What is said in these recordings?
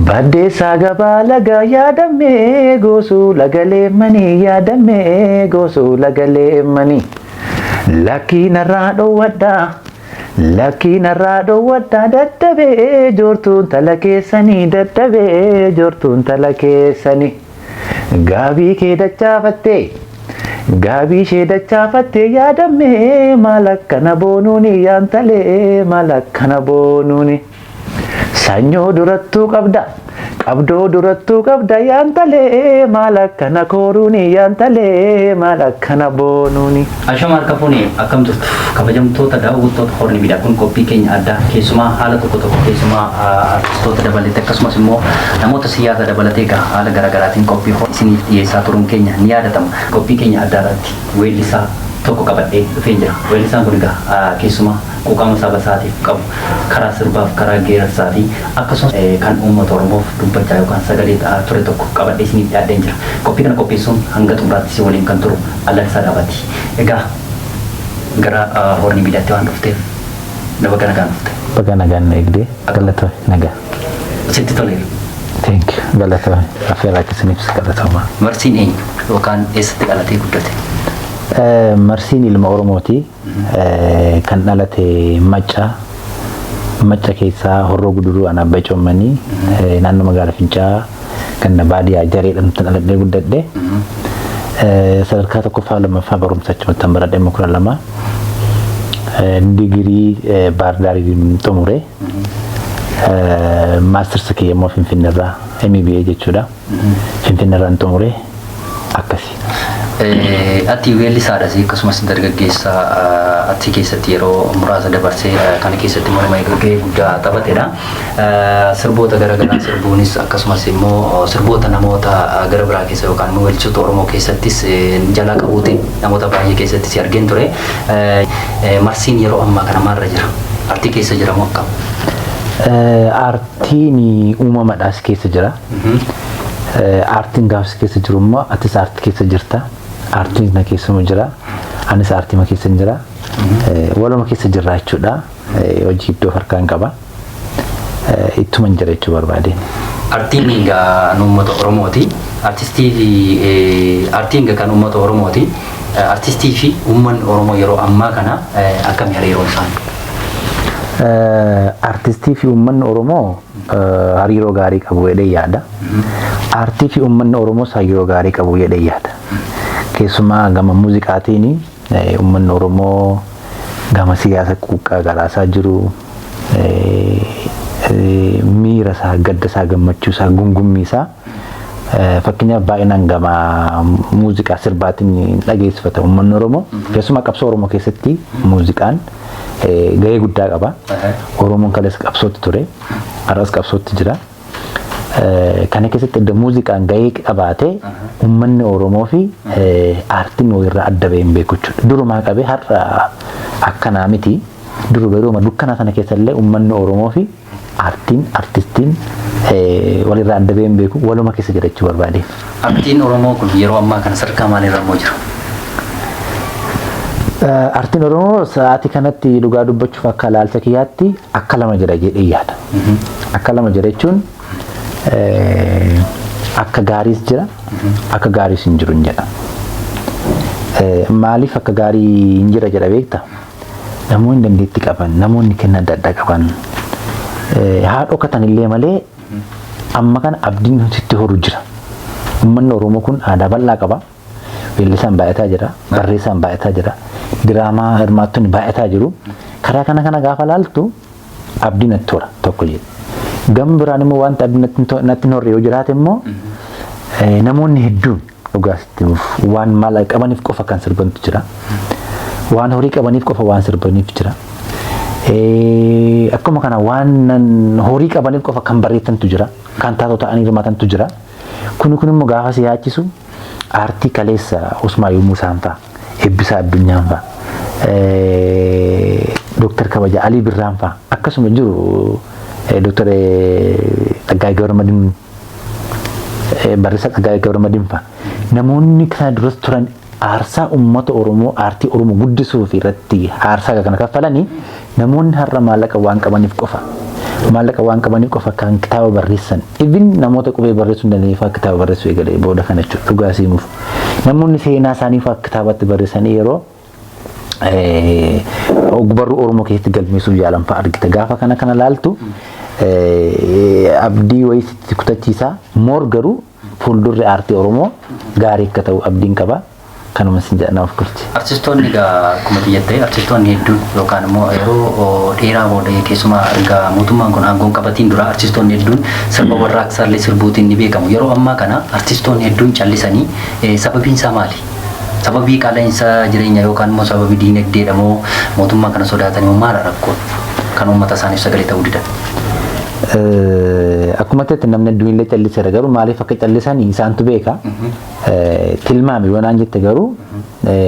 Baddeessaa gabaa lagaa yaadamee goosuu lagalee manii yaadamee goosuu lagalee manii lakkii narraa dhoowwadhaa dadhabee joortuun tala keessanii dadhabee joortuun tala keessanii gaabii kee dachaafattee yaadamee maal akkana boonuuni yaantalee maal akkana boonuuni. Sanyoo durattuu qabdoo durattuu qabda yaantalee maal akkana kooruuni yaantalee maal akkana boonuuni. Ashama harka fuuni akkam turtu kabajamtoota daawwattoota horni miidhaa kun qophii keenya addaa keessumaa haala tokko keessumaa artistoota dabalatee akkasumas immoo namoota siyaasa dabalatee haala garaagaraatiin qophii isiniif dhiyeessaa turuun keenya ni yaadatama. Qophii keenya addaa irratti weellisaa tokko qabadhee dhufee jira. Weellisaan kun keessumaa quuqama saba isaatiif qabu karaa sirbaaf karaa geerarsaa fi akkasumas kan uummata Oromoof dubbachaa yookaan sagalee ta'aa ture tokko qabadhee isiniif dhiyaadheen jira. Qophii kana qopheessuun hanga xumuraatti si waliin kan turu Alalisaa Dhaabaati. Egaa gara horni miidhaatti waan dhufteef baga nagaan dhufte. Baga nagaan eegdee galatoo nagaa. Sitti toleera. Thank you galatoo affeerraa akkasiniif galatoomaa. Marsiin eenyu yookaan eessatti dhalatee guddate? Marsiin ilma Oromooti. Kan dhalate Macca keessaa Horroo Guduruu Aanaa Abbaa Coommanii naannoo magaalaa Fincaa'aa kan baadiyyaa Jareedhaan dhaladhee guddadhe. Sadarkaa tokkoffaa lammaffaa barumsa achumatti baradhee 2002 digirii Baardaarii xumure. Maastarsa kiyya immoo Finfinneerraa MBA jechuudha. Finfinneerraan xumure akkasi. Ati weellisaadha akkasumas dargaggeessa ati keessatti yeroo muraasa dabarsee kana keessatti morma gahee guddaa taphatedha. Sirboota garaagaraa sirbuunis akkasumas immoo sirboota namoota gara biraa keessa yookaan immoo weellistoota Oromoo keessattis jalaa qabuutiin namoota baay'ee keessattis argeen ture. Marsiin yeroo ammaa kana maalirra jira? Artii keessa jira moo akkam? Artiin uumamadhaas keessa jira. Artiin gaafas keessa jiru immoo atis aartii keessa jirta. Artiin na keessuma jira. Anis aartii ma keessa jira. Waluma keessa jirra jechuudha. Hojii iddoo harkaan qaba. Ittuma jira jechuu barbaade. Artiin egaa uummata Oromooti. Artiin kan uummata Oromooti. Artistii fi uummanni Oromoo yeroo ammaa kana akkam hariiroon isaanii? Artistii fi uummanni Oromoo hariiroo gaarii qabu jedhee yaada. Artii fi uummanni Oromoo hariiroo gaarii qabu jedhee yaada. Keessumaa gama muuziqaatiin uummanni Oromoo gama siyaasa quuqqaa garaasaa jiru miira isaa gadda isaa gammachuu isaa gungummii isaa fakkeenyaaf baay'inaan gama muuziqaa sirbaatiin dhageessifata uummanni Oromoo. Keessumaa qabsoo Oromoo keessatti muuziqaan gahee guddaa qaba. Oromoon kaleessa qabsootti ture. Har'as qabsootti jira. Kana keessatti iddoo muuziqaan gahee qabaate uummanni Oromoo fi aartiin walirraa adda bahee hin beeku jechuudha. Durumaa qabee har'a akkanaa miti. Duru garuu dukkanaa sana keessallee uummanni Oromoo fi artistiin walirraa adda bahee hin beeku. Waluma keessa jira jechuu barbaade. Artiin Oromoo kun yeroo ammaa kana sadarkaa maalirra immoo jira? Artiin Oromoo sa'aatii kanatti dhugaa dubbachuuf akka ilaalcha kiyyaatti akka lama jira jedhee yaada. Akka lama jira jechuun akka gaariis jira akka gaariis hin jiru jedha. Maaliif akka gaarii hin jira jedha beekta? Namoonni dandeettii qaban, namoonni kenna adda addaa qaban haa dhokatan illee malee amma kana abdiin sitti horu jira. Uummanni Oromoo kun aadaa bal'aa qaba. Weellisaan baay'ataa jira, barreessaan baay'ataa jira, diraamaa hirmaattonni baay'ataa jiru. Karaa kana gaafa laaltu abdiin natti hora tokko jedhe. Gama biraan immoo wanta abdiin natti hin horre yoo jiraate immoo namoonni hedduun dhugaasitti waan maal qabaniif qofa kan sirbantu jira. Waan horii qabaniif qofa waan sirbaniif jira. Akkuma kana waan horii qabaniif qofa kan barreessantu jira. Kan taatoo ta'anii hirmaatantu jira. Kun immoo gaafa si yaachisu aartii kaleessa Usmaan Musaan fa'a, Eebbisaa Addunyaan fa'a, Dooktar Kabaja Alii Birraan fa'a akkasuma jiru Dooktar Tsaggaayee Gabramadiin barreessaa Tsaggaayee Gabramadiin fa'a. Namoonni kana duras turan aarsaa uummata Oromoo aartii Oromoo guddisuuf irratti aarsaa kana kaffalanii namoonni har'a maallaqa waan qabaniif qofa maallaqa waan qabaniif qofa kan kitaaba barreessan even namoota qubee barreessuu hin dandeenye fa'aa kitaaba barreessuu eegalee booda kana jechuudha dhugaa siimuuf namoonni seenaa isaanii fa'aa kitaabatti barreessanii yeroo ogbarruu Oromoo keessatti galmeessuuf yaalan fa'aa argita gaafa kana laaltu abdii wayii sitti kutachiisaa moor garuu fuuldurri aartii Oromoo gaarii akka ta'u abdiin qaba. Kanuma sin jedhana of kurti. Artistoonni egaa akkuma biyyattee artistoonni hedduun yookaan immoo yeroo dheeraa booda keessumaa erga mootummaan kun aangoon qabatiin dura artistoonni hedduun sirba warraaqsaallee sirbuutiin ni beekamu. Yeroo ammaa kana artistoonni hedduun callisanii sababiin isaa maali? Sababii qaala'insa jireenya yookaan immoo sababii diinagdeedha moo mootummaa kana sodaatanii moo maal rakkoon kan uummata isaaniif sagalee ta'uu didan? Akkuma ta'etti namni hedduun illee calliseera garuu maaliif akka callisanii isaantu beeka. Tilmaami yoonaan jette garuu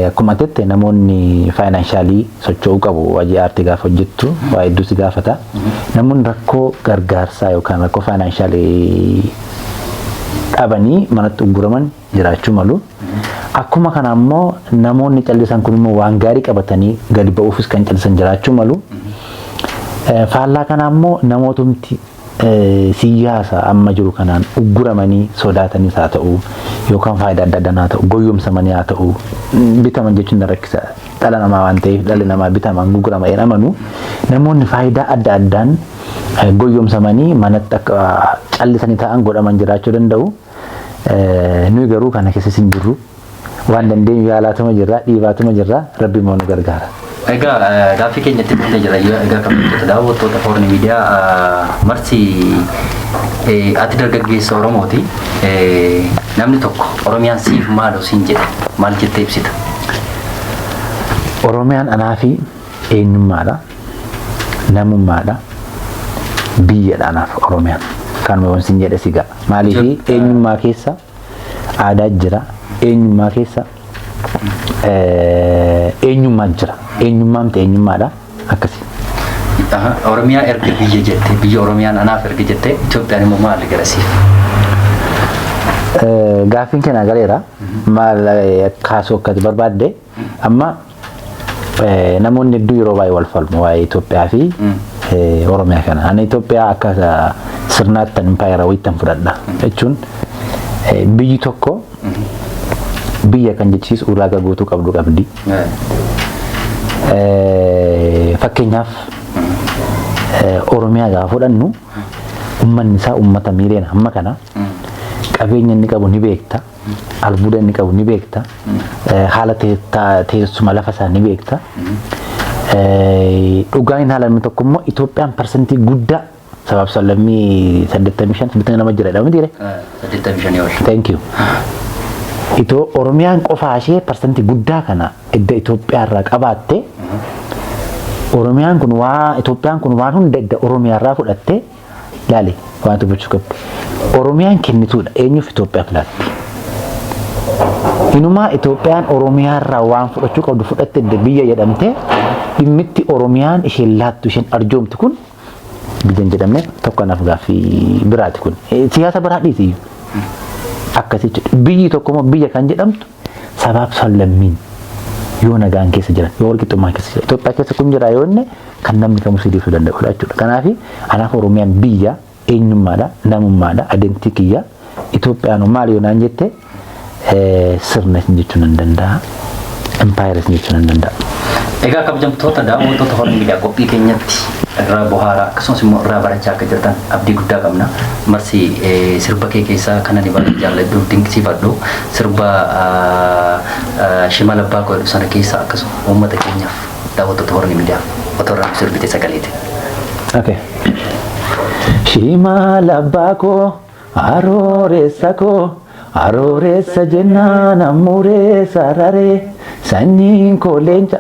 akkuma ta'etti namoonni faayinaansaalii socho'uu qabu hojii aartii gaafa hojjettu waa hedduu si gaafata. Namoonni rakkoo gargaarsaa yookaan rakkoo faayinaansaalii qabanii manatti ugguraman jiraachuu malu. Akkuma kana ammoo namoonni callisan kun immoo waan gaarii qabatanii gadi ba'uufis kan callisan jiraachuu malu. Faallaa kana ammoo namootumti siyaasa amma jiru kanaan ugguramanii sodaatanii haa ta'u yookaan faayidaa adda addaa haa ta'u goyyomsamanii haa ta'u bitaman jechuun rakkisa dhala namaa waan ta'eef dhalli namaa bitaman uggurama een amanu namoonni faayidaa adda addaan goyyomsamanii manatti akka callisanii ta'an godhaman jiraachuu danda'u. Nuyi garuu kana keessa hin jirru waan dandeenyu yaalaatuma jirra dhiibaatuma jirra rabbi immoo nu gargaara. Egaa gaaffii keenyatti dhufnee jira egaa kabajamtoota daawwattoota Horn Miidiyaa marsi ati dargaggeessa Oromooti namni tokko Oromiyaan siif maal siin jedhe maal jettee ibsita? Oromiyaan anaa fi eenyummaadha namummaadha biyyadha anaaf Oromiyaan kanuma waan siin jedhe sigaa maaliif eenyummaa keessa aadaa jira eenyummaa keessa eenyummaan jira eenyummaan ta'e eenyummaadha akkasi. Oromiyaa erga biyya jette biyya Oromiyaan anaaf erga jette Itoophiyaan immoo maal garasiif? Gaaffiin keenya galeera maal kaasuu akkati barbaadde amma namoonni hedduu yeroo baay'ee wal falmu waa'ee Itoophiyaa fi Oromiyaa kana. Ani Itoophiyaa akka sirnaatti impaayera wayittan fudhadha jechuun biyyi tokko biyya kan jechiisu ulaagaa guutuu qabdi. Fakkeenyaaf Oromiyaa gaafa fudhannu uummanni isaa uummata miiliyoona hamma kana qabeenya inni qabu ni beekta albuuda inni qabu ni beekta haala teessuma lafa isaa ni beekta dhugaan haala inni tokko immoo Itoophiyaan parsantii guddaa sabab sallammii 85 nama jira jedhamu dire 85 yoo thank you. Oromiyaan qofaa ishee parsantii guddaa kana edda Itoophiyaa irraa qabaatte Oromiyaan kun Itoophiyaan kun waan hunda edda Oromiyaa irraa fudhatte laale waan dubbachuu qabdi. Oromiyaan kennituudha eenyuuf Itoophiyaaf laatti. Inumaa Itoophiyaan Oromiyaa irraa waan fudhachuu qabdu fudhatte edda biyya jedhamte dhimmitti Oromiyaan isheen laattu isheen arjoomtu kun biyyan jedhamne tokko naaf gaaffii biraati kun siyaasa biraa dhiisi. Akkasitti biyyi tokko biyya kan jedhamtu sabaaf sallammiin yoo nagaan keessa jiran yoo walqixxummaa keessa jiran Itoophiyaa keessa kun jira yoo inni kan namni kamuu sidiisuu danda'udha jechuudha. Kanaaf anaaf Oromiyaan biyya eenyummaadha namummaadha adeemtii kiyya Itoophiyaan maal yoo naan jette sirna jechuun hin danda'a empaayeras jechuun hin danda'a. Egaa kabajamtoota daawwattoota Horn Miidiyaa qophii keenyatti irraa bohaaraa akkasumas immoo irraa barachaa akka jirtan abdii guddaa qabna. Marsi sirba kee keessaa kan ani baay'ee jaalladhu dinqisiifadhu sirba shimala abbaa godhu sana keessaa akkasuma uummata keenyaaf daawwattoota Horn Miidiyaa otoo irraa sirbite sagaleeti. Okay. Shimala abbaa koo arooressa jennaan ammuuree sararee sanyiin koo leenca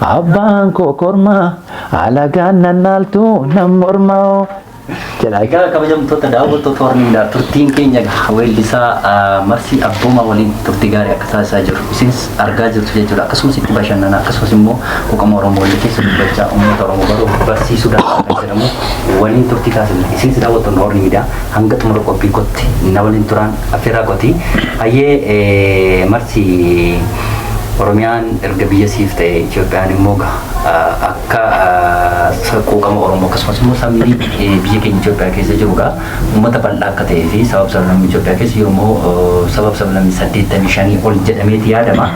abbaan koo kormaa alagaan nannaaltu nam mormaa jedha. Egaa kabajamtoota daawwattoota Horn Miidiyaa turtiin keenya weellisaa Marsi Abboomaa waliin turtii gaarii akka taasisaa jiru isinis argaa jirtu jechuudha. Akkasumas itti bashannanaa akkasumas immoo quuqama Oromoo walii keessa dubbachaa uummata Oromoo baruu barsiisuudhaan kan jedhamu waliin turtii taasifne isinis daawwattoonni Horn Miidiyaa hanga xumura qophii kootti na waliin turan affeerraa kooti. Hayyee Marsi Oromiyaan erga biyya siif ta'e Itoophiyaan immoo akka quuqama Oromoo akkasumas immoo sabni biyya keenya Itoophiyaa keessa jiruudha. Uummata bal'aa akka ta'ee fi sabab sablammii Itoophiyaa keessa yommuu sabab sablammii 85 ol jedhameeti yaadama.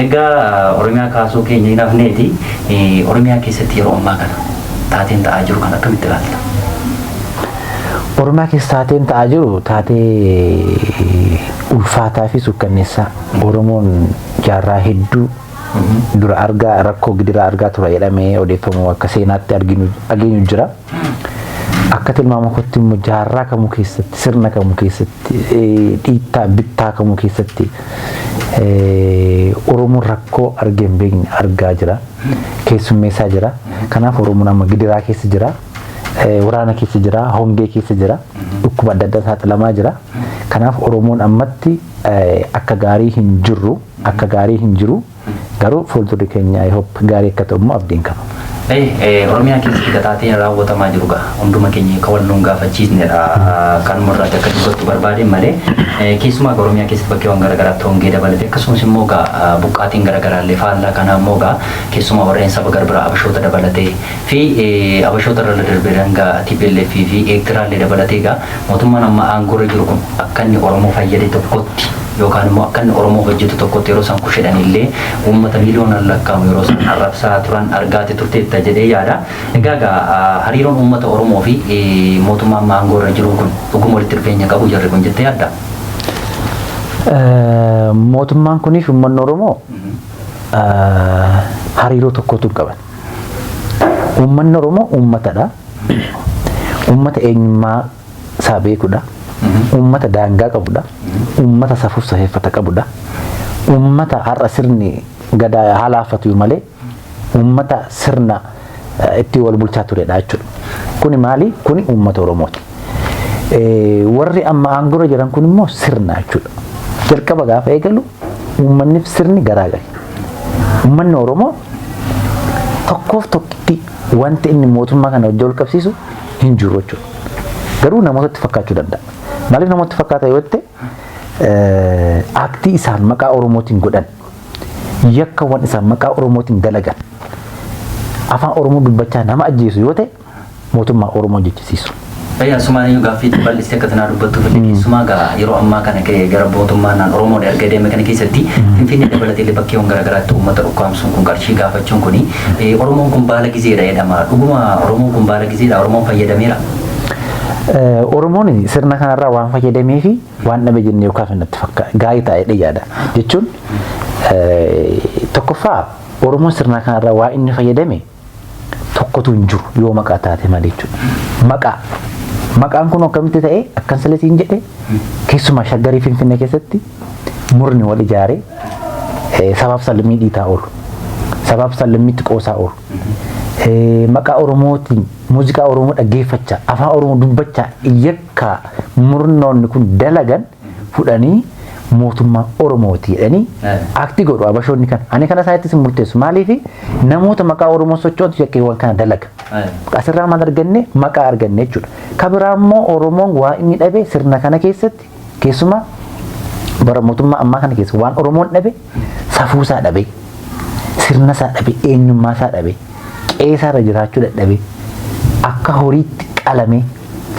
Egaa Oromiyaa kaasuu keenya hin hafneeti. Oromiyaa keessatti yeroo ammaa kana taateen ta'aa jiru kan akkamitti ilaalta? Oromiyaa keessa taateen ta'aa jiru taatee ulfaataa fi sukkanneessaa. Oromoon jaarraa hedduu dura argaa rakkoo gidiraa argaa tura jedhamee odeeffamuu akka seenaatti arginu jira. Akka tilmaama kootti immoo jaarraa kamuu keessatti sirna kamuu keessatti dhiittaa bittaa kamuu keessatti Oromoon rakkoo argee hin beekne argaa jira. Keessummeessaa jira. Kanaaf Oromoon amma gidiraa keessa jira. Waraana keessa jira. Hongee keessa jira. Dhukkuba adda addaa saaxilamaa jira. Kanaaf Oromoon ammatti akka gaarii hin jirru akka gaarii hin jiru. Garuu fuuldurri keenya gaarii akka ta'u immoo abdiin qaba. Oromiyaa keessatti taateen raawwatamaa jiru gaa hunduma keenya akka wal nuun gaafachiisnedha kan murraa akka dubbatu barbaade malee keessumaa Oromiyaa keessatti bakkeewwan garaagaraatti hongee dabalate akkasumas immoo gaa buqqaatiin garaagaraallee faallaa kanaa immoo gaa keessumaa warreen saba garbiraa abashoota dabalatee fi abashoota irra darbee dangaa TPLF fi Eertiraallee dabalatee gaa mootummaan amma aangoorra jiru kun akka inni Oromoo fayyade tokkotti yookaan immoo akka inni Oromoo hojjetu tokkotti yeroo isaan kusheedhanillee uummata miiliyoonaan lakkaa'amu yeroo isaan arrabsaa turan argaate turteetta jedhee yaada. Egaa hariiroon uummata Oromoo fi mootummaan aangoorra jiru kun dhuguma walitti dhufeenya qabu jarri kun jettee yaadda? Mootummaan kuniif uummanni Oromoo hariiroo tokkotu qaban. Uummanni Oromoo uummatadha. Uummata eenyummaa isaa beekudha. Uummata daangaa qabudha. Uummata safuuf safeeffata qabudha. Uummata har'a sirni gadaa halaafatu malee uummata sirna itti wal bulchaa turedha jechuudha. Kuni maali? Kuni uummata Oromooti. Warri amma aangoorra jiran kun immoo sirna jechuudha. Jalqaba gaafa eegalu uummanniif sirni garaagari. Uummanni Oromoo tokkoof tokkitti wanti inni mootummaa kana wajjin wal qabsiisu hin jiru jechuudha. Garuu namootatti fakkaachuu danda'a. Maaliif namoota fakkaata yoo ta'e aktii isaan maqaa Oromootiin godhan yakkaawwan isaan maqaa Oromootiin dalagan afaan Oromoo dubbachaa nama ajjeesu yoo ta'e mootummaa Oromoo jechisiisu. Sumaan iyyuu gaaffii bal'istee akka tanaa dubbattu keessumaa yeroo ammaa kana gara mootummaan Oromoo erga deeme kana keessatti Finfinnee dabalatee bakkeewwan garaagaraatti uummata ukkaamsuun kun qarshii gaafachuun kuni Oromoon kun baala gizeedha jedhama. Dhuguma Oromoon kun baala gizeedha. Oromoon fayyadameera. Oromoon sirna kanarraa waan fayyadamee fi waan dhabe jennee yookaan natti fakkaata gaarii ta'ee yaada jechuun tokkoffaa Oromoon sirna kanarraa waan inni fayyadame tokkotu hin jiru yoo maqaa taate malee jechuudha. Maqaan kun akkamitti ta'e akkan saletiin jedhe keessumaa shaggarii Finfinnee keessatti murni wal ijaaree sabaaf sallammii dhiitaa oolu sabaaf sallammiitti qoosaa oolu. Maqaa Oromootiin muuziqaa Oromoo dhaggeeffachaa afaan Oromoo dubbachaa yakka murnoonni kun dalagan fudhanii mootummaa Oromooti jedhanii aktii godhu abashoonni kan ani kana isaaniittis murteessu maaliif namoota maqaa Oromoo socho'atu yakkeewwan kana dalaga asirraa maal arganne maqaa arganne jechuudha. Kabiraa immoo Oromoon waa inni dhabe sirna kana keessatti keessumaa bara mootummaa ammaa kana keessa waan Oromoon dhabe safuusaa dhabe sirnasaa dhabe eenyummaasaa dhabe qeesaarra jiraachuu dadhabe akka horiitti qalame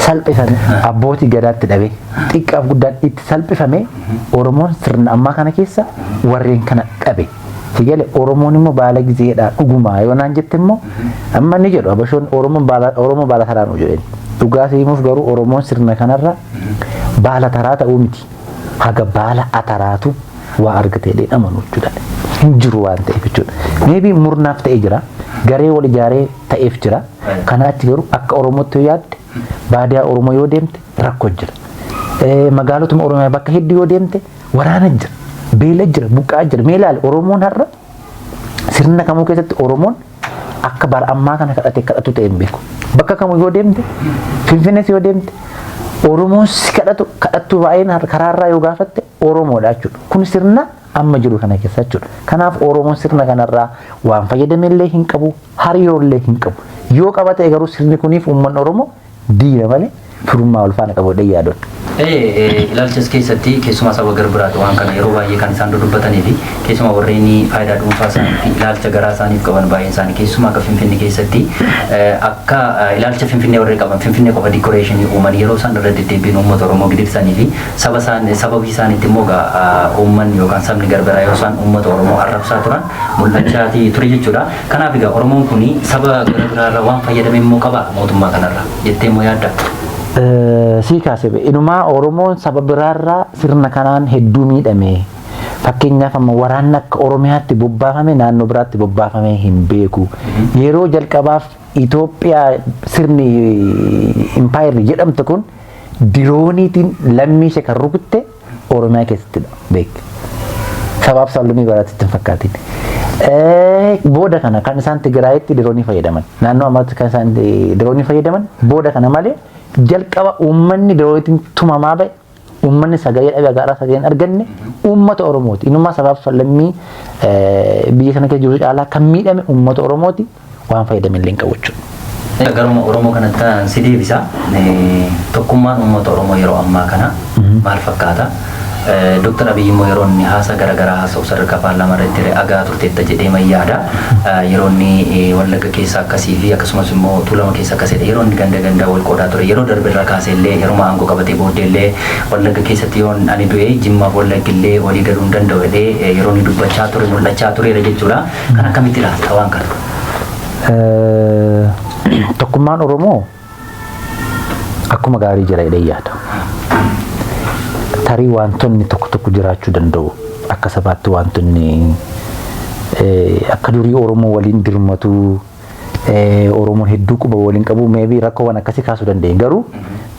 salphifame abbootii gadaatti dhabe xiqqaaf guddaan itti salphifame Oromoon sirna ammaa kana keessa warreen kana dhabe. Sigale Oromoon immoo baala gizeedha dhugumaa yoo naan jette immoo amma ni jedhu abashoon Oromoo baala taraan jedhani. Dhugaa simuuf garuu Oromoon sirna kanarra baala taraa ta'uu miti. Haga baala ataraatu waa argatee amanu jechuudha. Hin jiru waan ta'eef jechuudha. Maybe murnaaf ta'ee jira. Garee wal ijaaree ta'eef jira. Kanaatti garuu akka Oromootti yoo yaadde baadiyaa Oromoo yoo deemte rakkoo jira. Magaalotuma Oromiyaa bakka hedduu yoo deemte waraana jira. Beela jira. Buqqaa jira. Mee ilaali Oromoon har'a sirna kamuu keessatti Oromoon akka bara ammaa kana kadhatu ta'e hin beeku. Bakka kamuu yoo deemte Finfinnees yoo deemte Oromoon si kadhattu baay'een karaarraa yoo gaafatte Oromoodha jechuudha. Kun sirna amma jiru kana keessa jechuudha. Kanaaf Oromoon sirna kanarraa waan fayyadamellee hin qabu, hariiroollee hin qabu. Yoo qabate garuu sirni kuniif uummanni Oromoo diina malee firummaa wal faana qabu yaadon. Ilaalchas keessatti keessumaa saba garbiraatu waan kana yeroo baay'ee kan isaan dudubbatanii fi keessumaa warreen faayidaa dhuunfaa isaanii fi ilaalcha garaa isaaniif qaban baay'een isaanii keessumaa akka Finfinnee keessatti akka ilaalcha Finfinnee warreen qaban Finfinnee qofa dikoreeshinii uuman yeroo isaan irra deddeebiin uummata Oromoo gidirsanii fi sababii isaaniitti immoo uummanni yookaan sabni garbiraa yoo isaan uummata Oromoo arrabsaa turan mul'achaa ture jechuudha. Kanaaf egaa Oromoon kun saba garbiraarraa waan fayyadame immoo qaba mootummaa kanarra jettee immoo yaadda. Sii kaasee inumaa Oromoon saba biraarraa sirna kanaan hedduu miidhame. Fakkeenyaaf amma waraanni akka Oromiyaatti bobbaafame naannoo biraatti bobbaafame hin beeku. Yeroo jalqabaaf Itoophiyaa sirni impaayirri jedhamtu kun dirooniitiin lammii ishee kan rukutte Oromiyaa keessattidha beek. Sabaaf sablammii biraatti hin fakkaatin. Booda kana kan isaan Tigraayitti diroonii fayyadaman. Naannoo ammaatti kan isaan diroonii fayyadaman booda kana malee jalqaba uummanni dirooniitiin tumamaa ba'e uummanni sagalee dhabe gaaraa sagaleen arganne uummata Oromooti. Inummaa sabaaf sablammii biyya kana keessa jiru caalaa kan miidhame uummata Oromooti waan fayyadame illee hin qabu jechuudha. Garuma Oromoo kanatti si deebisa. Tokkummaan uummata Oromoo yeroo ammaa kana maal fakkaata? Dr. Abiy immoo yeroo inni haasaa garaagaraa haasa'u sadarkaa paarlaamaa irratti agaa turteetta jedhee mayyaadha. Yeroo inni Wallagga keessa akkasii fi akkasumas immoo Tuulama keessa akkasidha. Yeroo inni ganda wal qoodaa ture. Yeroo darbe irraa kaasee illee yeroo aangoo qabatee booddee illee Wallagga keessatti yoo ani du'e Jimmaaf Wallaggi illee walii galuu hin danda'u jedhee yeroo inni dubbachaa ture mul'achaa tureera jechuudha. Kan akkamitti ilaalta waan kana? Tokkummaan Oromoo akkuma gaarii jira jedhee yaada. Tarii wantoonni tokko jiraachuu danda'u akka sabaatti wantoonni akka durii Oromoo waliin dirmatu Oromoon hedduu quba waliin qabu maybe rakkoowwan akkasii kaasuu dandeenya garuu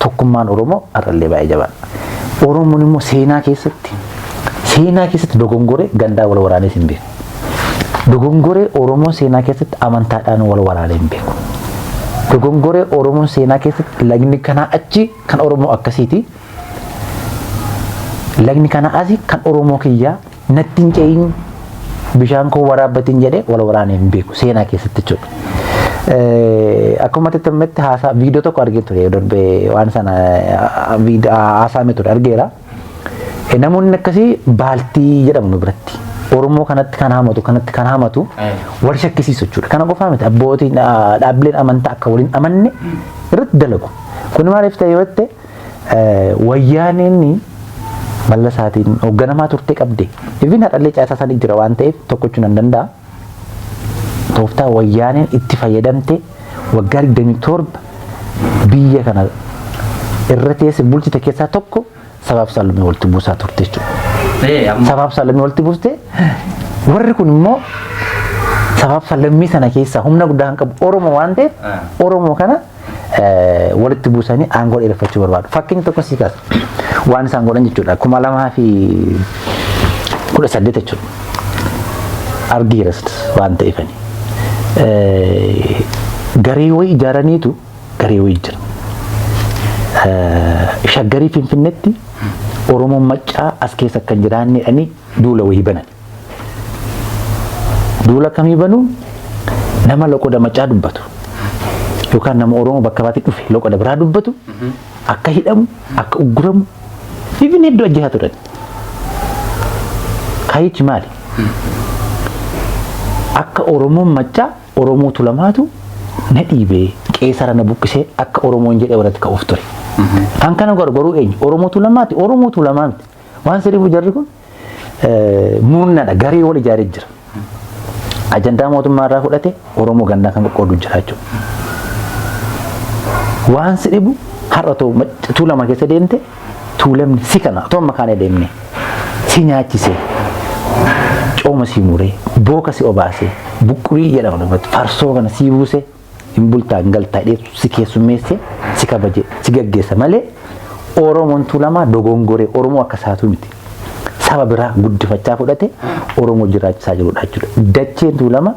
tokkummaan Oromoo har'allee baay'ee jabaadha. Oromoon immoo seenaa keessatti dogongore gandaa wal waraanee hin beeku. Dogongore Oromoo seenaa keessatti amantaadhaan wal waraanee hin beeku. Dogongore Oromoo seenaa keessatti lagni kanaa achi kan Oromoo akkasiiti. Lagni kana asii kan Oromoo kiyyaa natti hin ce'in bishaan koo waraabbatiin jedhee wal waraanee hin beeku seenaa keessatti jechuudha. Akkuma xixiqqootti haasaa viidiyoo tokko argee ture darbee waan sana haasaame ture argeera. Namoonni akkasii baaltii jedhamu nu biratti. Oromoo kanatti kan hamatu wal shakkisiisu jechuudha. Kana qofaa miti abbootiin dhaabbileen amantaa akka waliin amanne irratti dalagu. Kun maaliif ta'e yoo ta'e wayyaaneen mallasaatiin hoogganamaa turte qabde. Ifin hadhallee caasaa isaanii jira waan ta'eef tokkochuu nan danda'a. Tooftaa wayyaaneen itti fayyadamte waggaa 27 biyya kana irra teesse bulchite keessaa tokko sabaaf sablammii walitti buusaa turte jechuudha. Sabaaf sablammii walitti buuste warri kun immoo sabaaf sablammii sana keessaa humna guddaa kan qabu Oromoo waan ta'eef Oromoo kana walitti buusanii aangoo dheereffachuu barbaadu. Fakkeenya tokko sii kaasa. Waan isaan godhan jechuudha. 2018 jechuudha. Argiiras waan ta'eefani. Garee wayii ijaaraniitu garee wayii jira. Shaggarii Finfinneetti Oromoon Maccaa as keessa kan jiraanne jedhanii duula wayii banan. Duula kamii banuu nama loqoda Maccaa dubbatu. Yookaan nama Oromoo bakka baatti dhufe loqoda biraa dubbatu akka hidhamu akka ugguramu Ifin hedduu ajjeesaa turan. Kaayichi maali? Akka Oromoon Maccaa Oromoo Tuulamaatu na dhiibee qeesara na buqqisee akka Oromoon jedhee walatti ka'uuf ture. Kan kana gargaaruu eenyu? Oromoo Tuulamaati. Oromoo Tuulamaa miti. Waan sirriifu jarri kun murnaadha. Garee wal ijaaree jira. Ajandaa mootummaa irraa fudhate Oromoo gandaa kan qoqqoodu jira jechuudha. Waan sirriifu har'a Tuulamaa keessa deemte Tuulamni si kana otoo makaanee deemne si nyaachise cooma si muree booka si obaase buqurii jedhamu namatti farsoo kana si buuse hin bultaa hin galtaa dheetu si keessummeesse si kabaje si gaggeessa malee Oromoon Tuulamaa dogongoree Oromoo akka isaatu miti. Saba biraa guddifachaa fudhate Oromoo jiraachisaa jirudha jechuudha. Dacheen Tuulamaa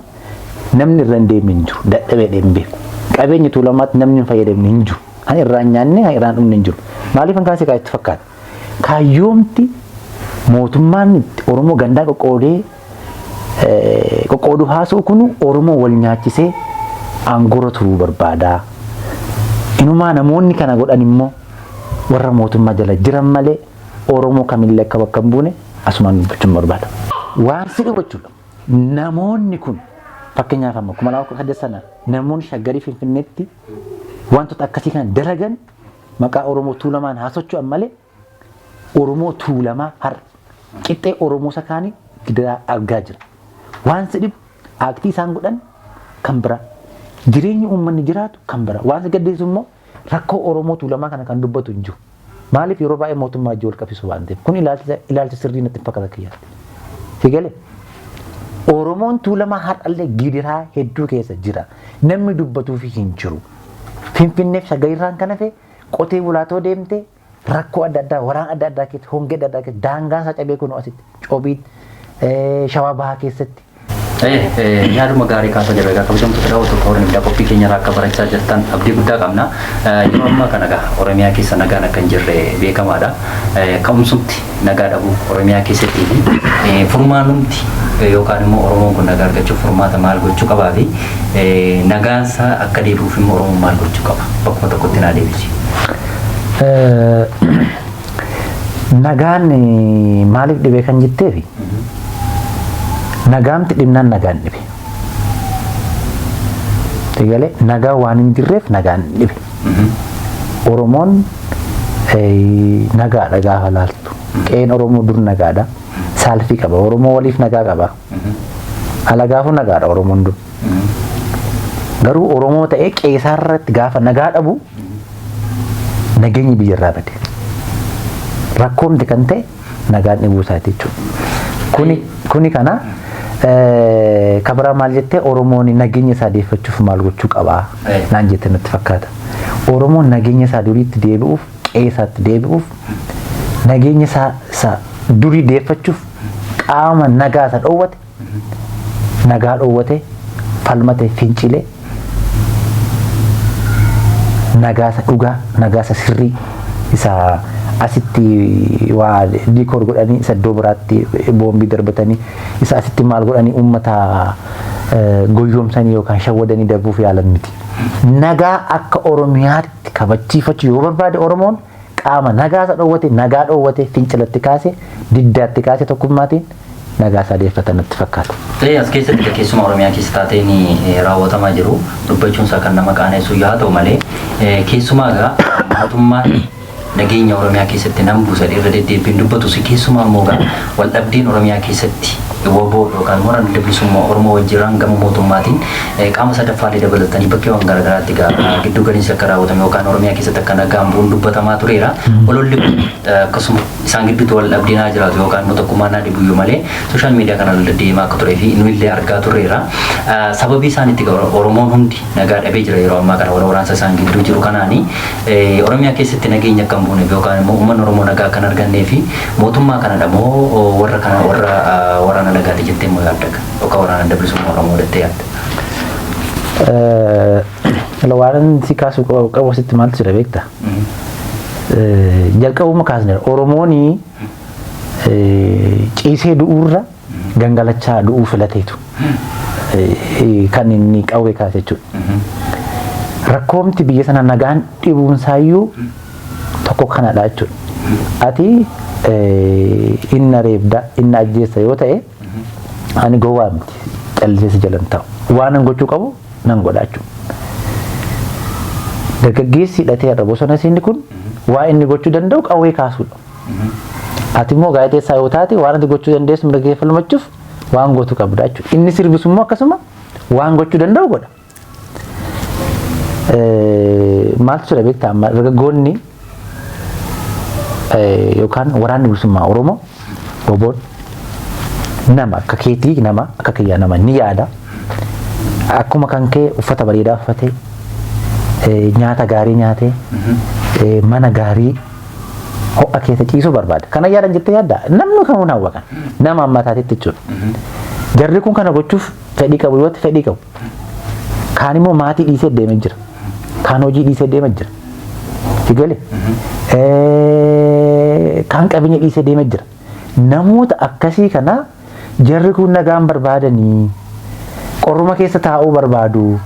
namni irra hin deemne hin jiru. Dadhabee deemee beeku. Qabeenyi Tuulamaatti namni hin fayyadamne hin jiru. Kan irraan nyaanne kan irraan dhumne hin jiru. Maaliif kan kaasee itti fakkaata? Kaayyoomti mootummaan Oromoo gandaa qoqqooduu haasa'u kun Oromoo wal nyaachisee aangoora turuu barbaada. Inumaa namoonni kana godhan immoo warra mootummaa jala jiran malee Oromoo kamillee akka bakka hin buune asumaan dubbachuun barbaada. Waan si dhugachuudha. Namoonni kun fakkeenyaaf amma kuma lama kudha sana namoonni shaggarii Finfinneetti wantoota akkasii kana dalagan maqaa Oromoo Tuulamaan haasochu'an malee Oromoo Tuulamaa har qixxee Oromoo sakaanii gidiraa argaa jira. Waan si dhibu aktii isaan godhan kan bira jireenyi uummanni jiraatu kan bira waan si gaddeessu immoo rakkoo Oromoo Tuulamaa kana kan dubbatu hin jiru. Maaliif yeroo baay'ee mootummaa wajjin wal qabsiisu waan ta'eef kun ilaalcha sirrii natti fakkaata kiyyaatti. Sigalee Oromoon Tuulamaa har'allee gidiraa hedduu keessa jira. Namni dubbatuuf hin jiru. Finfinneef shaggarirraan kan hafe qotee bulaatoo deemtee rakkoo adda addaa waraan adda addaa keessatti hongee adda addaa keessatti daangaan isaa cabee kun asitti coobiit shawaa bahaa keessatti. Yaaduma gaarii kaasaa jirra egaa kabajamtoota daawwattoota tokko horan ibdaa qophii keenya irraa akka barachaa jirtan abdii guddaa qabna. Yeroo ammaa kana egaa Oromiyaa keessa nagaan akka hin jirre beekamaadha. Ka'umsumti nagaa dhabuu Oromiyaa keessatti fi furmaanumti yookaan immoo Oromoon kun nagaa argachuuf furmaata maal gochuu qabaa fi nagaansaa akka deebi'uuf immoo Oromoon maal gochuu qaba bakkuma tokkotti naa deebisi. Nagaan maaliif dhibee kan jetteefi nagaamti dhibnaan nagaan dhibe. Sigalee nagaa waan hin jirreef nagaan dhibe. Oromoon nagaadha gaafa laaltu. Qeen Oromoo dur nagaadha. Saalfii qaba. Oromoo waliif nagaa qaba. Alagaafu nagaadha Oromoon dur. Garuu Oromoo ta'ee qeesaarratti gaafa nagaa dhabu nageenyi biyyarraa bade. Rakkoomti kan ta'e nagaan dhibuu isaati jechuudha. Kuni kana kabara maal jettee Oromoon nageenya isaa deeffachuuf maal gochuu qabaa naan jettee natti fakkaata. Oromoon nageenya isaa duriitti deebi'uuf qeesaatti deebi'uuf nageenya isaa durii deeffachuuf qaama nagaa isa dhoowwate nagaa dhoowwate falmate fincilee nagaa isa dhugaa nagaa isa sirrii isa asitti waa diikoor godhanii isa iddoo biraatti boombii darbatanii isa asitti maal godhanii uummata goyyoomsanii yookaan shawwadanii darbuuf yaalan miti. Nagaa akka Oromiyaatti kabachiifachuu yoo barbaade Oromoon qaama nagaa isa dhoowwate fincilatti kaase diddaatti kaase tokkummaatiin nagaa isaa deeffatan natti fakkaata. As keessatti keessuma Oromiyaa keessa taateen raawwatamaa jiru dubbachuun isaa kan nama qaanessu yaa ta'u malee keessumaa egaa mootummaan nageenya Oromiyaa keessatti nam buusa irra deddeebiin dubbatu si keessumaa immoo wal dhabdeen Oromiyaa keessatti woboo yookaan moran bilisummaa Oromoo wajjin gama mootummaatiin qaama sadaffaalee dabalatanii bakkeewwan garaagaraatti gidduu galiinsi akka raawwatame yookaan Oromiyaa keessatti akka nagaan bu'uun dubbatamaa tureera. Ololli kun akkasuma isaan gidduutti wal dhabdeen haa jiraatu yookaan immoo tokkummaan haa dhibuyyuu malee sooshaal miidiyaa kanaan deddeemaa akka turee fi nu illee argaa turreera. Sababii isaan itti Oromoon hundi nagaa dhabee jira yeroo ammaa kana waraansa isaan gidduu jiru kanaani Oromiyaa keessatti nageenya akka hin buuneef yookaan immoo uummanni Oromoo nagaa kan argannee fi mootummaa kanadha moo warra nagaati jettee moo yaadda yookaan waraana bilisummaa Oromoo jettee yaadda? Waan si kaasu qabu asitti maaltu jira beektaa? Jalqabuma kaasne Oromoon ciisee du'uurra gangalachaa du'uu filateetu kan inni qawwee kaase jechuudha. Rakkoomti biyya sana nagaan dhibuunsaayyuu tokko kanadha jechuudha. Ati inna reebda inna ajjeessa yoo ta'e ani gowwaa miti callisee si jalan ta'u waan an gochuu qabu nan godha jechuudha. Dargaggeessi hidhatee irra bosona inni kun waa inni gochuu danda'u qawwee kaasuudha. Ati immoo gaazexeessaa yoo taate waan ati gochuu dandeessu mirga falmachuuf waan gootu qabda jechuudha. Inni sirbisu immoo akkasuma waan gochuu danda'u godha. Maaltu jira beektaa amma dargaggoonni yookaan waraanni bilisummaa Oromoo boboon nama akka keetii nama akka kiyyaa nama ni yaada. Akkuma kan kee uffata bareedaa uffatee nyaata gaarii nyaatee mana gaarii ho'a keessa ciisuu barbaada. Kana yaadan jettee yaadda namni kamuu hawwa kan nama amma taatetti jechuudha. Jarri kun kana gochuuf fedhii qabu yoo ta'e fedhii qabu. Kaan immoo maatii dhiisee deemee jira. Kaan hojii dhiisee deemee jira. Sigale kaan qabeenya dhiisee deemee jira. Namoota akkasii kana jarri kun nagaan barbaadanii qorruma keessa taa'uu barbaadu.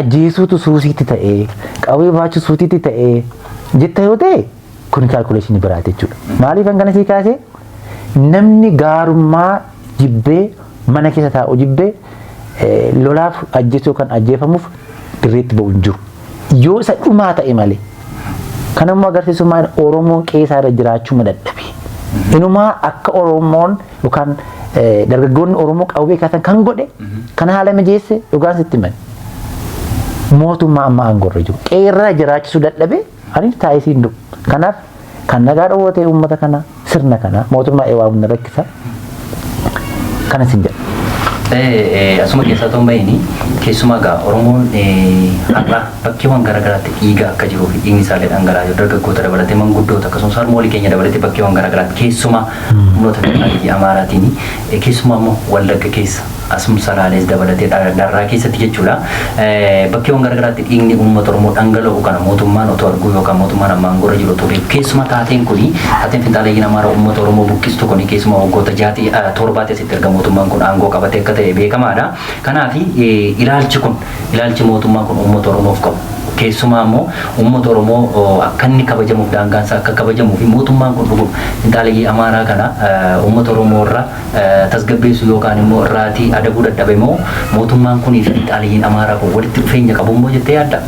Ajjeesuutu suusiitti ta'ee qawwee baachisuutiitti ta'ee jetta yoo ta'e kun kaalkuleeshinii biraati jechuudha. Maaliif hangana sii kaasee namni gaarummaa jibbee mana keessa taa'u jibbee lolaaf ajjeesuu kan ajjeefamuuf dirreetti ba'u hin jiru. Yoo isa dhumaa ta'e malee kanammoo agarsiisummaan Oromoon qeesaa irra jiraachuu dadhabe. Inumaa akka Oromoon yookaan dargaggoonni Oromoo qawwee kaasan kan godhe kan haala mijeesse dhugaan sitti himani. Mootummaa amma aangorra jiru qeerraa jiraachisuu dadhabe ani taa'ee siin du'u. Kanaaf kan nagaa dhowwatee uummata kana sirna kana mootummaa eewaa humna rakkisa kana sin jedha. Asuma keessaa ta'uu baay'inii keessumaa gaa Oromoon har'a bakkeewwan garaagaraatti dhiiga akka jiruu fi dhiigni isaallee dhangala'aa jiru dargaggoota dabalatee manguddoota akkasumas harmoolii keenya dabalatee bakkeewwan garaagaraatti keessumaa humnoota biyya Amaaraatiin keessumaa immoo Wallagga keessa asum Salaalees dabalatee Darraa keessatti jechuudha. Bakkeewwan garaagaraatti dhiigni uummata Oromoo dhangala'u kana mootummaan otoo arguu yookaan mootummaan amma aangorra jiru otoo beeku keessumaa taateen kuni taateen finxaaleeyyiin Amaaraa uummata Oromoo buqqistu kuni keessumaa waggoota 7 asitti erga mootummaan kun aangoo qabatee akka ta'e beekamaadha. Kanaaf ilaalchi mootummaa kun uummata Oromoof qabu. Keessumaa immoo uummata Oromoo akka inni kabajamuuf daangaan isaa akka kabajamuu fi mootummaan kun dhuguuf finxaaleeyyii Amaaraa kana uummata Oromoo irraa tasgabbeessu yookaan immoo irraatii adabuu dadhabe immoo mootummaan kunii fi finxaaleeyyiin Amaaraa kun walitti dhufeenya qabu immoo jettee yaadda?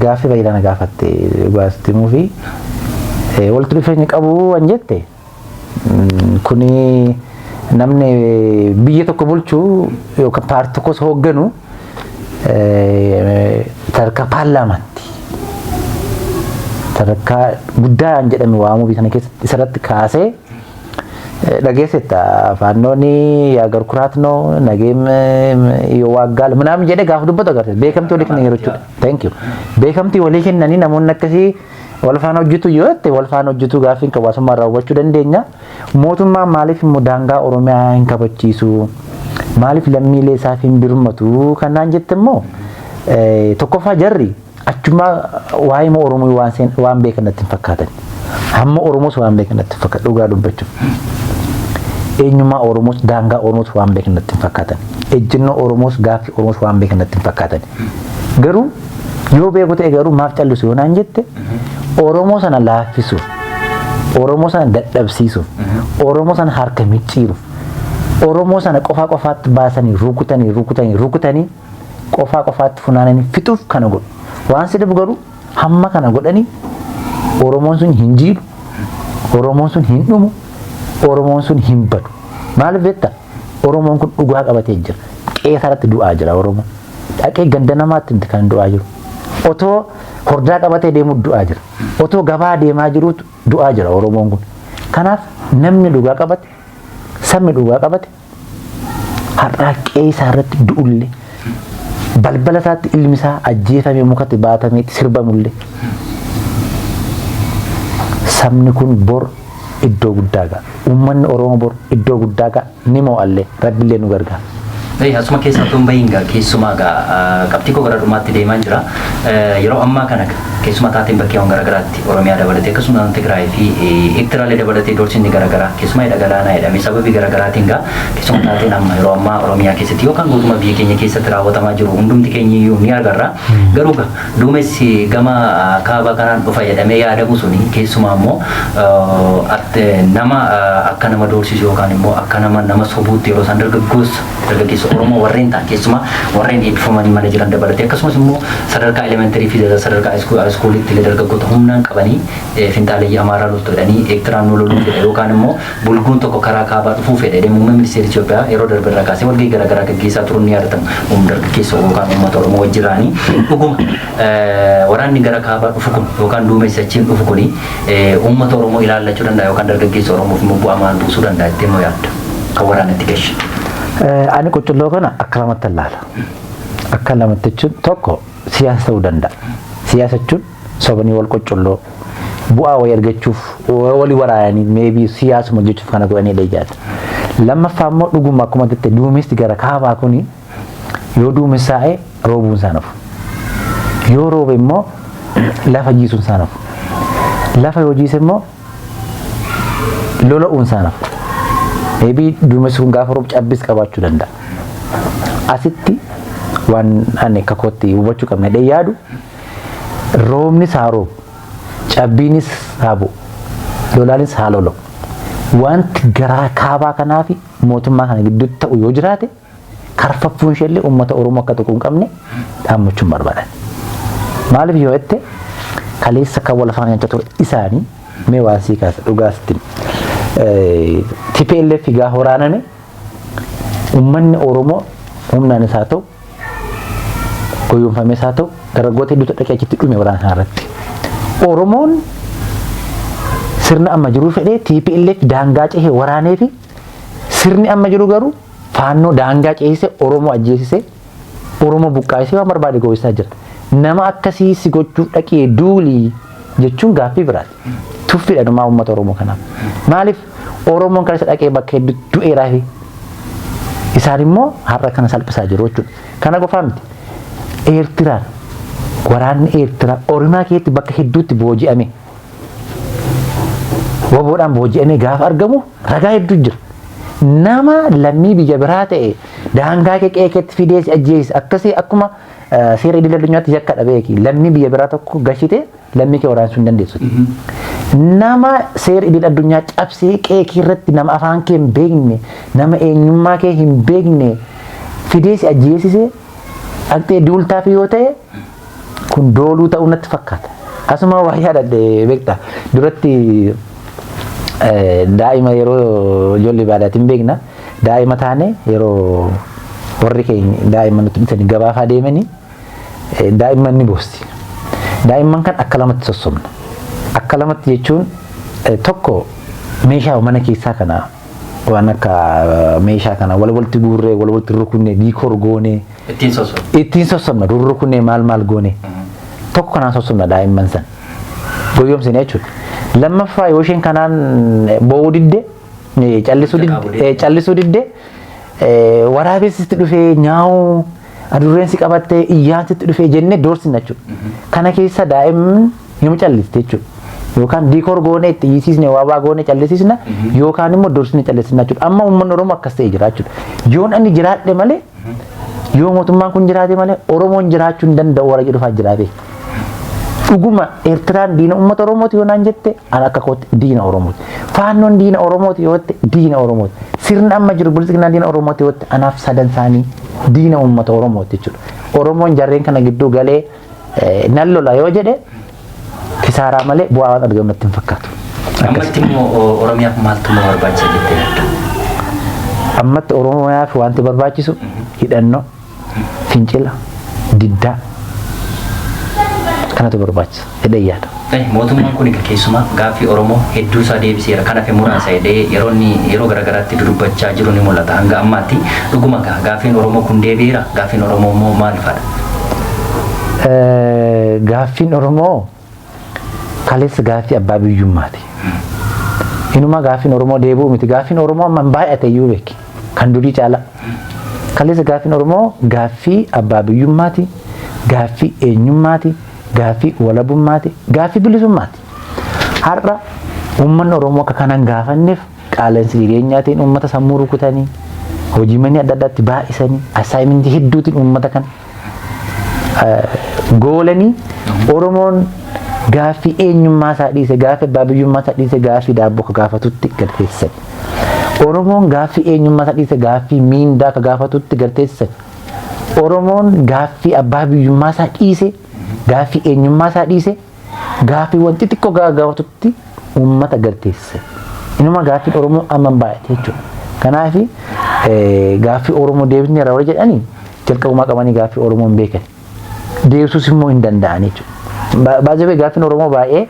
Gaaffii baay'inaan gaafatte baastimuu fi walitti dhufeenya qabu waan jette kuni namni biyya tokko bulchuu yookaan paartii tokkos hoogganu sadarkaa paarlaamaatti sadarkaa guddaa jedhame waamuu biyya kana keessatti isarratti kaasee dhageessetta faannooni yaagar kuraatnoo nageem yoo waaggaal ምናምን jedhe gaafa dubbatu agarsiisa beekamtii walii kennan yeroo jechuudha. Thank you. Beekamtii walii kennanii namoonni akkasii wal faana hojjetu yoo ta'e wal faana hojjetu gaafiin qabaasummaa irraa hubachuu dandeenya. Mootummaan maaliif immoo daangaa Oromiyaa hin kabachiisu? Maaliif lammiilee isaaf hin birmatu? Kanaan jette immoo tokkoffaa jarri achuma waa'ee immoo Oromoo waan beekan natti hin fakkaatan. Hamma Oromoos waan beekan natti hin fakkaatan dhugaa dubbachuuf. Eenyummaa Oromoos daangaa Oromoos waan beekan natti hin fakkaatan. Ejjennoo Oromoos gaaffii Oromoos waan beekan natti hin fakkaatan. Garuu yoo beeku ta'e garuu maaf callisu yoo naan jette Oromoo sana laaffisu, Oromoo sana dadhabsiisu, Oromoo sana harka micciiru, Oromoo sana qofaa qofaatti baasanii rukutanii qofaa qofaatti funaananii fixuuf kana godhu. Waan sidibu garuu hamma kana godhanii Oromoon sun hin jiidhu, Oromoon sun hin dhumu, Oromoon sun hin badu. Maaliif beektaa? Oromoon kun dhugaa qabatee jira. Qeesarratti du'aa jira Oromoo. Dhaqee ganda namaatti kan du'aa jiru. Otoo hordaa qabatee deemu du'aa jira. Otoo gabaa deemaa jiruutu du'aa jira Oromoon kun. Kanaaf namni dhugaa qabate, sabni dhugaa qabate har'aa qeesaa irratti du'ullee balbala isaatti ilmi isaa ajjeefamee mukatti baatamee sirbamullee sabni kun bor iddoo guddaa ga'a. Uummanni Oromoo bor iddoo guddaa ga'a ni mo'allee rabbillee nu gargaara. Asuma keessaa tun bahin keessumaa qabxii koo gara dhumaatti deemaa jira. Yeroo ammaa kana keessumaa taateen bakkeewwan garaagaraatti Oromiyaa dabalatee akkasumas Tigraay fi Eertiraallee dabalatee dorsinni garaagaraa keessumaa galaanaa jedhame sababii garaagaraatiin keessumaa taateen amma yeroo ammaa Oromiyaa keessatti yookaan guutummaa biyya keenya keessatti raawwatamaa jiru hundumti keenya iyyuu ni agarra. Garuu duumessi gama kaabaa kanaan dhufa jedhamee yaadamu suni keessumaa immoo nama akka nama doorsisu yookaan immoo akka nama sobuutti yeroo isaan dargaggeessa Oromoo warreen ta'an keessumaa warreen eebbifamanii mana jiran dabalatee akkasumas immoo sadarkaa elementarii fi sadarkaa iskuulitti illee dargaggoota humnaan qabanii finxaaleeyyii Amaaraa loltu jedhanii Eertiraan nu loluu fedha yookaan immoo bulguun tokko karaa kaabaa dhufuu fedha muummee ministeera Itoophiyaa yeroo darbe irraa kaasee walgahii garaagaraa gaggeessaa turuun ni yaadatamu dargaggeessa yookaan uummata Oromoo wajjiraanii dhuguma waraanni gara kaabaa dhufu kun yookaan duumessi achiin dhufu kuni uummata Oromoo ilaallachuu danda'a yookaan dargaggeessa Oromoof immoo bu'aa maal buusuu danda'a jettee immoo yaadda kan waraanatti geessu. Ani qoccoo kana akka lamatti ilaala. Akka lamatti jechuun tokko siyaasa ta'uu danda'a. Siyaasa jechuun sobanii wal qoccoo bu'aa wayii argachuuf walii waraananii meebii siyaasuma hojjechuuf kana godhanii dheeyyaata. Lammaffaa immoo dhuguma akkuma jettee duumessi gara kaabaa kuni yoo duumessaa'e roobuun isaa nafu. Yoo roobe immoo lafa jiisuun isaa nafu. Lafa yoo jiise immoo lola'uun isaa nafu. Maybe duumessi kun gaafa roobu cabbis qabaachuu danda'a. Asitti waan ani kakotti hubachuu qabna dha yaadu roobni saaroo cabbiinis saabu lolaanis haalolo wanti garaa kaabaa kanaafi mootummaa kana gidduutti ta'u yoo jiraate karfaffuun shellee uummata Oromoo akka tokko hin qabne dhaammachuun barbaadan. Maaliif yoo jette kaleessa kan wal afaan nyaachaa ture isaanii mee waan sii kaasa dhugaasittiin TPLF gaa horaaname uummanni Oromoo humnaan isaa ta'u goyoonfamee isaa ta'u dargaggoota hedduutu dhaqee achitti dhume waraana kanarratti. Oromoon sirna amma jiru fedhee TPLF daangaa cehee waraanee fi sirni amma jiru garuu faannoo daangaa ceesise Oromoo ajjeesise Oromoo buqqaasee waan barbaade gooyisaa jira. Nama akkasii si gochuu dhaqee duulii jechuun gaaffii biraati. Tuffiidha dhumaa uummata Oromoo kanaaf. Maaliif Oromoon kan isa dhaqee bakka hedduutti du'eeraa fi isaan immoo har'a kana salphisaa jiru jechuudha. Kana qofaa miti. Eertiraan waraanni Eertiraa Oromiyaa keessatti bakka hedduutti booji'ame. Waboodhaan booji'amee gaafa argamu ragaa hedduu jira. Nama lammii biyya biraa ta'e daangaa keekeetti fidee si ajjeesisa akkasii akkuma seera idil addunyaatti yakka dhabeeki lammii biyya biraa tokko gashite lammii kee waraansuu hin dandeessu. Nama seera idil addunyaa cabsee qeekii irratti nama afaan kee hin beekne nama eenyummaa kee hin beekne fidee si ajjeesise dhaqxee duultaaf yoo ta'e kun dooluu ta'uu natti fakkaata. Asuma waa yaadadhe beektaa duratti daa'ima yeroo ijoollee baadiyyaatti beekna daa'ima taane yeroo warri keenya daa'ima nuti dhufanii gabaafaa deemanii daa'imman ni boosti. Daa'imman kan akka lamatti sossomna. Akka lamatti jechuun tokko meeshaa mana keessaa kana waan akka meeshaa kana walitti guurree walitti rukunnee diikoor goonee ittiin sossomna rukunnee maal goone tokko kanaan sossomna daa'imman san goyoomsine jechuudha. Lammaffaa yoo isheen kanaan boo'uu didde callisuu didde waraabessitti dhufee nyaa'uu adurreensi qabattee iyyaansitti dhufee jennee doorsina jechuudha. Kana keessa daa'imni hin calliste jechuudha. Yookaan diikoor goonee itti hiisiisne waabaa goonee callisiisna yookaan immoo doorsine callisina jechuudha. Amma uummanni Oromoo akkas ta'e jira jechuudha. Yoon ani jiraadhe malee yoo mootummaan kun jiraate malee Oromoon jiraachuu hin danda'u warra jedhu fa'aa jiraate. Dhuguma Eertiraan diina uummata Oromooti yoo naan jette an akka kootti diina Oromooti. Faannoon diina Oromooti yoo jette diina Oromooti. Sirni amma jiru bilisignaa diina Oromooti yoo jette anaaf sadan isaanii diina uummata Oromooti jechuudha. Oromoon jarreen kana gidduu galee nan lola yoo jedhe kisaaraa malee bu'aa waan argamu natti hin fakkaatu. Ammatti immoo Oromiyaaf maaltu nu barbaachisa jettee yaadda? Ammatti Oromiyaaf wanti barbaachisu hidhannoo, fincila, diddaa kanatu barbaachisa jedhee yaada. Mootummaan kun keessumaa gaaffii Oromoo hedduu isaa deebiseera. Kanaaf muraasa jedhee yeroo garaagaraatti dudubbachaa jiru ni mul'ata. Hanga ammaatti dhuguma gaaffiin Oromoo kun deebi'eera. Gaaffiin Oromoo immoo maal fa'adha? Gaaffiin Oromoo kaleessa gaaffii abbaa biyyummaati. Inuma gaaffiin Oromoo deebi'u miti. Gaaffiin Oromoo amma baay'ate iyyuu beeki. Kan durii caala. Kaleessa gaaffiin Oromoo gaaffii abbaa biyyummaati. Gaaffii eenyummaati. Gaaffii walabummaati. Gaaffii bilisummaati. Har'a uummanni Oromoo akka kanaan gaafanneef qaala'insi jireenyaatiin uummata sammuu rukutanii hojii manni adda addaatti baay'isanii assaayimentii hedduutiin uummata kan goolanii Oromoon gaaffii eenyummaa isaa dhiise gaaffii abbaa biyyummaa isaa dhiise gaaffii daabboo ka gaafatutti galteessan. Oromoon gaaffii eenyummaa isaa dhiise gaaffii miindaa ka gaafatutti galteessan. Oromoon gaaffii abbaa biyyummaa isaa dhiise gaaffii eenyummaa isaa dhiise gaaffii wanti xiqqoo gaafatutti uummata galteesse. Inuma gaaffiin Oromoo amma baay'ate jechuudha. Kanaaf gaaffii Oromoo deebisnee irraa warra jedhanii jalqabumaa qabanii gaaffii Oromoo hin beekan. Deebisuus immoo hin danda'an jechuudha. Baay'ee gaaffiin Oromoo baay'ee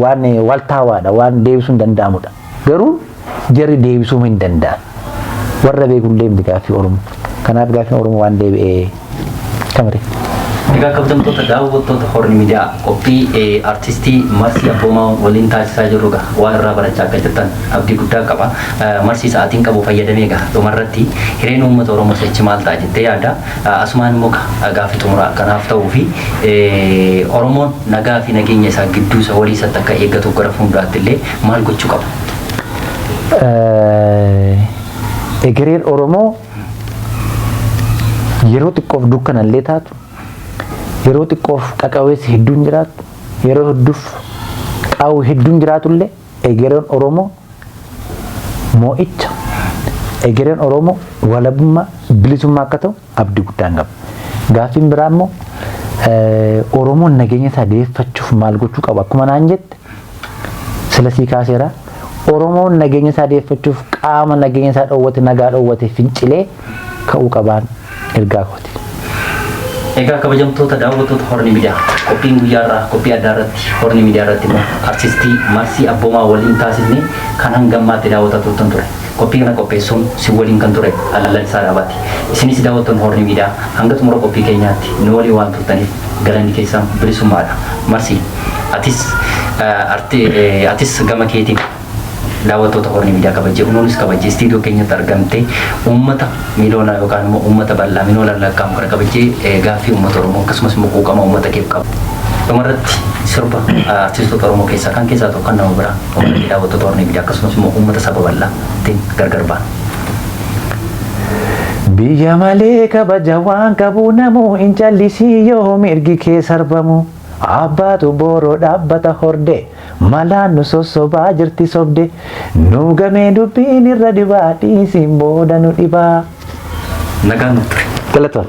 waan waltaawaadha waan deebisuu hin danda'amudha. Garuu jarri deebisuu hin danda'an. Warra beekullee miti gaaffii Oromoo. Kanaaf gaaffiin Oromoo waan deebi'ee kamare. Egaa kabajamtoota daawwattoota Horn Miidiyaa qophii artistii Marsii Abboomaa waliin taasisaa jirru waan irraa barachaa akka jirtan abdii guddaa qaba. Marsii sa'aatiin qabu fayyadamee egaa dhumarratti hireen uummata Oromoo sichi maal ta'a jettee yaadda. Asumaan immoo gaaffii xumuraa kanaaf ta'uu fi Oromoon nagaa fi nageenya isaa gidduu isa walii isatti akka eeggatu gara fuulduraatti illee maal gochuu qaba? Egereen Oromoo yeroo xiqqoof dukkanallee taatu yeroo xiqqoof qaqaweessi hedduun jiraatu yeroo hedduuf qaawwi hedduun jiraatullee egereen Oromoo moo'icha egereen Oromoo walabummaa bilisummaa akka ta'u abdii guddaan qaba. Gaaffiin biraa immoo Oromoon nageenya isaa deeffachuuf maal gochuu qaba akkuma naan jette sila sii kaaseera Oromoon nageenya isaa deeffachuuf qaama nageenya isaa dhoowwate nagaa dhoowwate fincilee ka'uu qabaan ergaa kooti. Egaa kabajamtoota daawwattoota Horni Miidiyaa qophiin guyyaarraa qophii addaa irratti Horni Miidiyaa irratti immoo artistii Marsii Abboomaa waliin taasisnee kan hangammaatti daawwataa turtan ture. Qophii kana qopheessuun si waliin kan ture Alalalisaa Dhaabaati. Isinis daawwattoonni Horni Miidiyaa hanga xumura qophii keenyaatti nu waliin waan turtaniif galanni keessan bilisummaadha. Marsii atis gama keetiin daawwattoota Horni Miidiyaa kabajjee kunuunis kabajjee istiidiyoo keenyatti argamtee uummata miliyoona yookaan immoo uummata bal'aa miliyoona lakkaa'amu kana kabajjee gaaffii uummata Oromoo akkasumas immoo quuqama uummata keef qabu. Dhumarratti sirba artistoota Oromoo keessaa kan keessaa tokko kan nama biraa uummata daawwattoota Horni Miidiyaa akkasumas immoo uummata saba bal'aatiin gargar ba'an. Biyya malee kabaja waan qabu namuu hin callisii yoo mirgi kee sarbamu. Abbaatu booroo dhaabbata hordee malaan nu sossobaa jirti sobde nu gamee dubbiin irra dhibaa dhiisiin booda nu dhibaa. Nagaan nutti. Galatoon.